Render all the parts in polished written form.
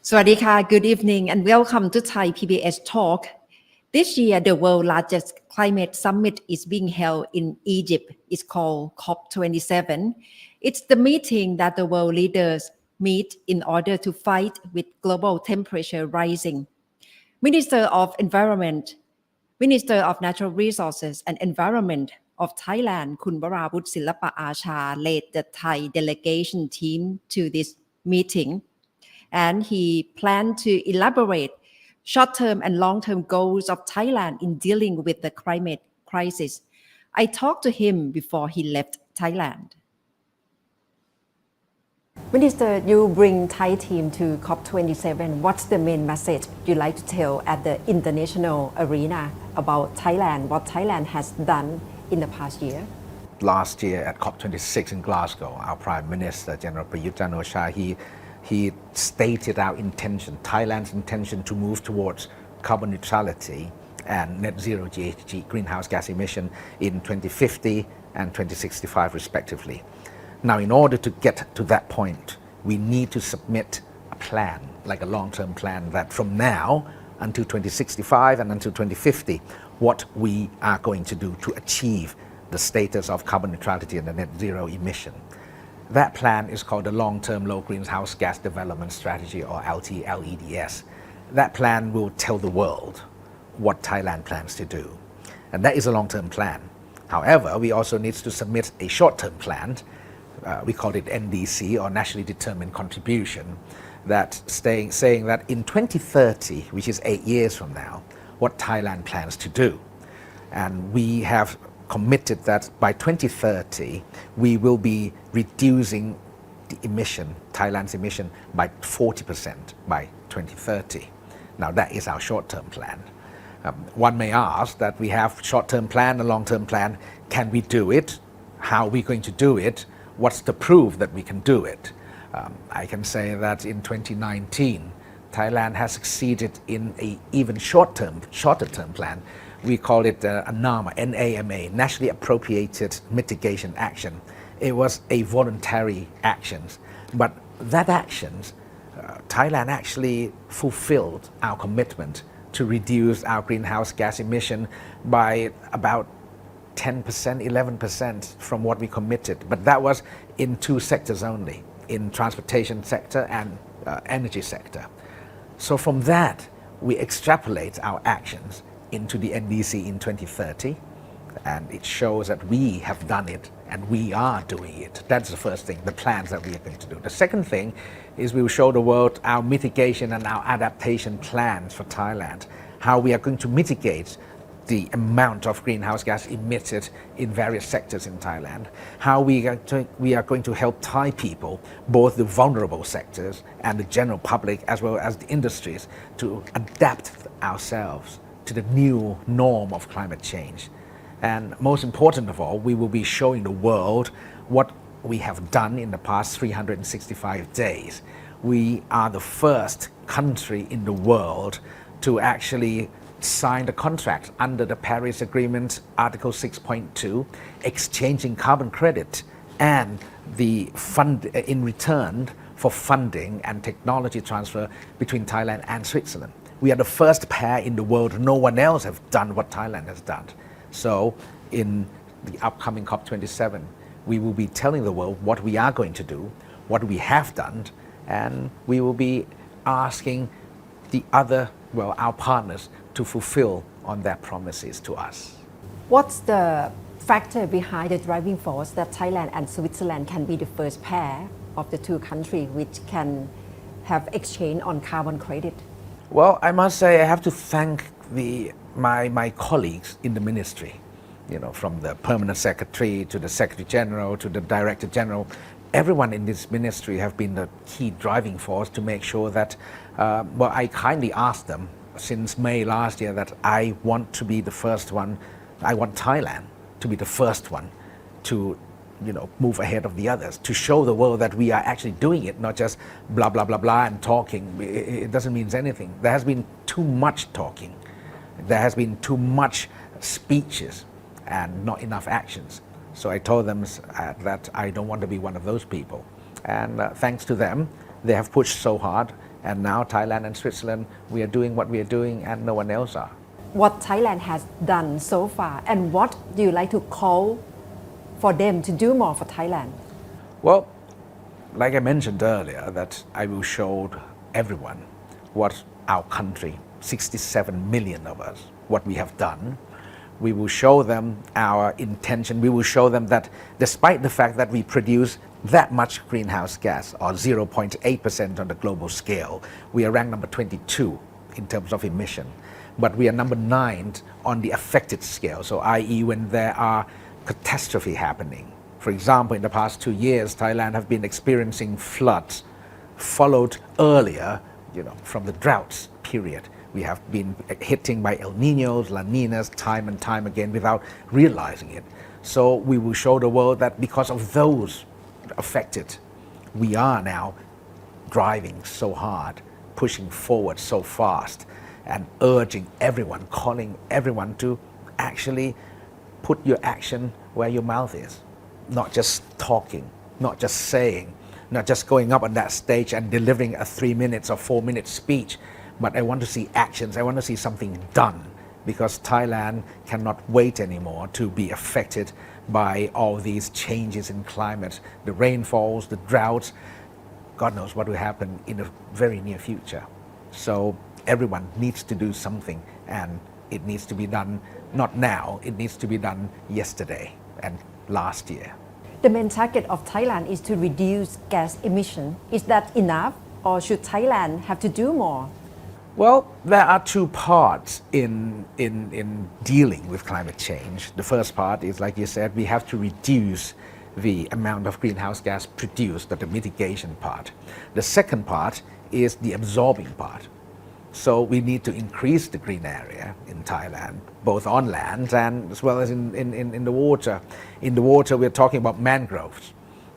Swadika, good evening and welcome to Thai PBS Talk. This year, the world's largest climate summit is being held in Egypt. It's called COP27. It's the meeting that the world leaders meet in order to fight with global temperature rising. Minister of Environment, Minister of Natural Resources and Environment of Thailand, Kun Varawut Silpa-archa, led the Thai delegation team to this meeting. And he planned to elaborate short-term and long-term goals of Thailand in dealing with the climate crisis. I talked to him before he left Thailand. Minister, you bring Thai team to COP27. What's the main message you'd like to tell at the international arena about Thailand, what Thailand has done in the past year? Last year at COP26 in Glasgow, our Prime Minister, General Prayut Chan-o-cha, he stated our intention, Thailand's intention to move towards carbon neutrality and net zero GHG, greenhouse gas emission, in 2050 and 2065 respectively. Now, in order to get to that point, we need to submit a plan, like a long-term plan, that from now until 2065 and until 2050, what we are going to do to achieve the status of carbon neutrality and the net zero emission. That plan is called the Long-Term Low Greenhouse Gas Development Strategy, or LTLEDS. That plan will tell the world what Thailand plans to do. And that is a long-term plan. However, we also need to submit a short-term plan. We call it NDC, or Nationally Determined Contribution, that saying that in 2030, which is 8 years from now, what Thailand plans to do. And we have committed that by 2030, we will be reducing the emission, Thailand's emission, by 40% by 2030. Now, that is our short-term plan. One may ask that we have short-term plan, a long-term plan. Can we do it? How are we going to do it? What's the proof that we can do it? I can say that in 2019, Thailand has succeeded in an even shorter-term plan. We call it NAMA, N-A-M-A, Nationally Appropriated Mitigation Action. It was a voluntary action, but that actions, Thailand actually fulfilled our commitment to reduce our greenhouse gas emission by about 10%, 11% from what we committed. But that was in two sectors only, in transportation sector and energy sector. So from that, we extrapolate our actions into the NDC in 2030, and it shows that we have done it and we are doing it. That's the first thing, the plans that we are going to do. The second thing is we will show the world our mitigation and our adaptation plans for Thailand, how we are going to mitigate the amount of greenhouse gas emitted in various sectors in Thailand, how we are going to help Thai people, both the vulnerable sectors and the general public, as well as the industries, to adapt ourselves to the new norm of climate change. And most important of all, we will be showing the world what we have done in the past 365 days. We are the first country in the world to actually sign the contract under the Paris Agreement, Article 6.2, exchanging carbon credit and the fund in return for funding and technology transfer between Thailand and Switzerland. We are the first pair in the world. No one else has done what Thailand has done. So in the upcoming COP27, we will be telling the world what we are going to do, what we have done, and we will be asking our partners to fulfill on their promises to us. What's the factor behind the driving force that Thailand and Switzerland can be the first pair of the two countries which can have exchange on carbon credit? Well, I must say I have to thank my colleagues in the ministry, from the permanent secretary to the secretary general to the director general. Everyone in this ministry have been the key driving force to make sure that, I kindly asked them since May last year that I want to be the first one, I want Thailand to be the first one to move ahead of the others, to show the world that we are actually doing it, not just blah, blah, blah, blah and talking. It doesn't mean anything. There has been too much talking. There has been too much speeches and not enough actions. So I told them that I don't want to be one of those people. And thanks to them, they have pushed so hard And now Thailand and Switzerland, we are doing what we are doing and no one else are. What Thailand has done so far, and what do you like to call for them to do more for Thailand? Well, like I mentioned earlier, that I will show everyone what our country, 67 million of us, what we have done. We will show them our intention. We will show them that despite the fact that we produce that much greenhouse gas, or 0.8% on the global scale, we are ranked number 22 in terms of emission. But we are number 9 on the affected scale, so i.e. when there are catastrophe happening. For example, in the past 2 years, Thailand have been experiencing floods, followed earlier, from the droughts period. We have been hitting by El Niños, La Ninas, time and time again without realizing it. So we will show the world that because of those affected, we are now driving so hard, pushing forward so fast, and urging everyone, calling everyone to actually put your action where your mouth is. Not just talking, not just saying, not just going up on that stage and delivering a 3 minutes or 4 minute speech, but I want to see actions. I want to see something done, because Thailand cannot wait anymore to be affected by all these changes in climate, the rainfalls, the droughts. God knows what will happen in the very near future. So everyone needs to do something, and it needs to be done not now, it needs to be done yesterday and last year. The main target of Thailand is to reduce gas emission. Is that enough, or should Thailand have to do more? Well, there are two parts in dealing with climate change. The first part is, like you said, we have to reduce the amount of greenhouse gas produced, the mitigation part. The second part is the absorbing part. So we need to increase the green area in Thailand, both on land and as well as in the water. In the water, we're talking about mangroves.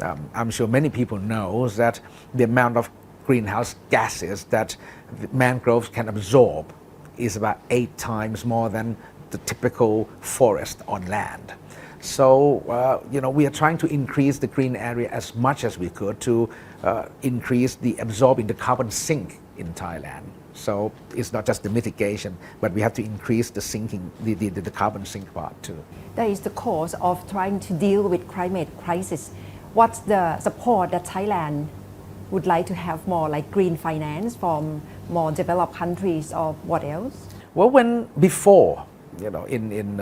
I'm sure many people know that the amount of greenhouse gases that mangroves can absorb is about 8 times more than the typical forest on land. So, we are trying to increase the green area as much as we could to increase the absorbing, the carbon sink in Thailand. So it's not just the mitigation, but we have to increase the sinking, the carbon sink part too. That is the cause of trying to deal with climate crisis. What's the support that Thailand would like to have more, like green finance from more developed countries, or what else? Well, before, in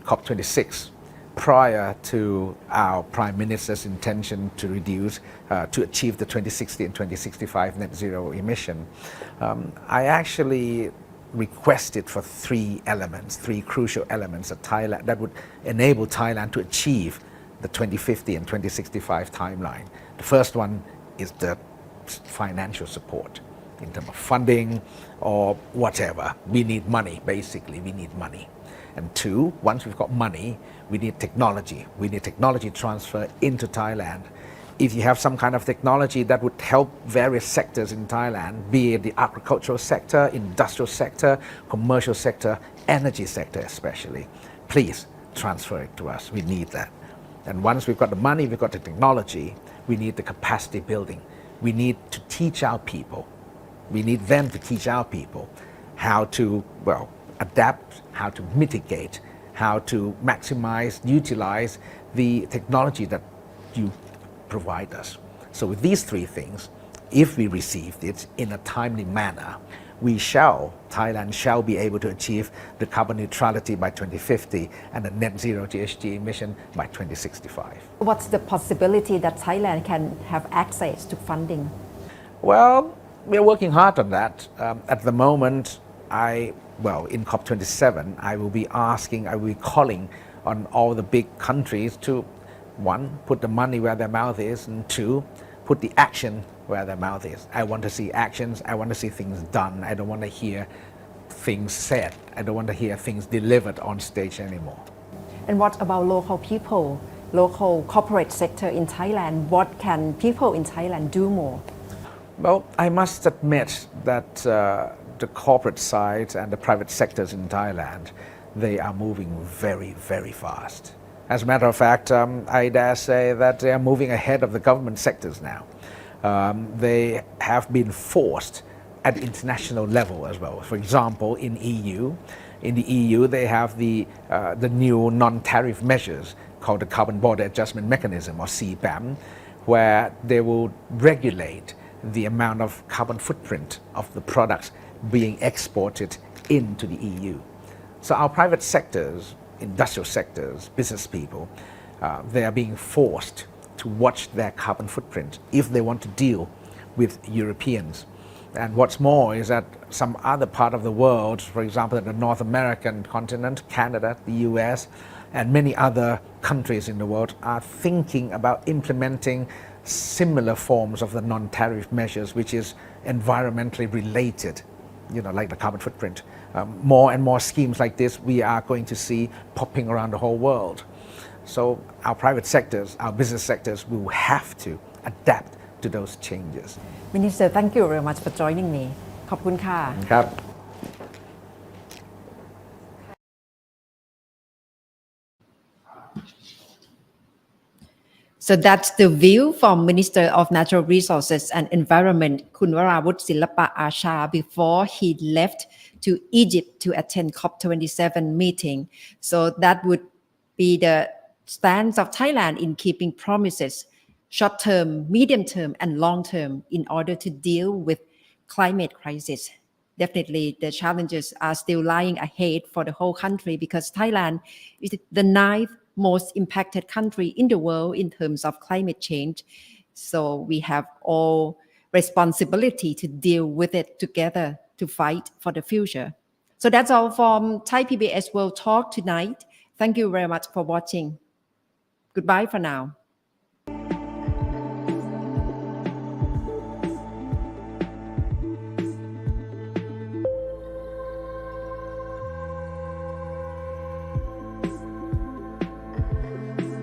COP26, prior to our Prime Minister's intention to reduce, to achieve the 2060 and 2065 net zero emission, I actually requested for 3 crucial elements that would enable Thailand to achieve the 2050 and 2065 timeline. The first one is the financial support in terms of funding or whatever. We need money, basically, we need money. And 2, once we've got money, we need technology. We need technology transfer into Thailand. If you have some kind of technology that would help various sectors in Thailand, be it the agricultural sector, industrial sector, commercial sector, energy sector especially, please transfer it to us. We need that. And once we've got the money, we've got the technology, we need the capacity building. We need to teach our people. We need them to teach our people how to, adapt, how to mitigate, how to maximize, utilize the technology that you provide us. So with these 3 things, if we received it in a timely manner, Thailand shall be able to achieve the carbon neutrality by 2050 and the net zero GHG emission by 2065. What's the possibility that Thailand can have access to funding? Well, we're working hard on that. At the moment, in COP27, I will be calling on all the big countries to, 1, put the money where their mouth is, and 2, put the action where their mouth is. I want to see actions. I want to see things done. I don't want to hear things said. I don't want to hear things delivered on stage anymore. And what about local people, local corporate sector in Thailand? What can people in Thailand do more? Well, I must admit that the corporate side and the private sectors in Thailand, they are moving very, very fast. As a matter of fact, I dare say that they are moving ahead of the government sectors now. They have been forced at the international level as well. For example, in the EU, they have the new non-tariff measures called the Carbon Border Adjustment Mechanism, or CBAM, where they will regulate the amount of carbon footprint of the products being exported into the EU. So our private sectors, industrial sectors, business people, they are being forced to watch their carbon footprint if they want to deal with Europeans. And what's more is that some other part of the world, for example, the North American continent, Canada, the US, and many other countries in the world are thinking about implementing similar forms of the non-tariff measures, which is environmentally related, like the carbon footprint. More and more schemes like this we are going to see popping around the whole world. So our private sectors, our business sectors will have to adapt to those changes. Minister, thank you very much for joining me. ขอบคุณค่ะ ครับ So that's the view from Minister of Natural Resources and Environment, Kun Varawut Silpa-archa, before he left to Egypt to attend COP27 meeting. So that would be the stance of Thailand in keeping promises, short-term, medium-term, and long-term, in order to deal with climate crisis. Definitely, the challenges are still lying ahead for the whole country because Thailand is the ninth most impacted country in the world in terms of climate change. So we have all responsibility to deal with it together to fight for the future. So that's all from Thai PBS World Talk tonight. Thank you very much for watching. Goodbye for now.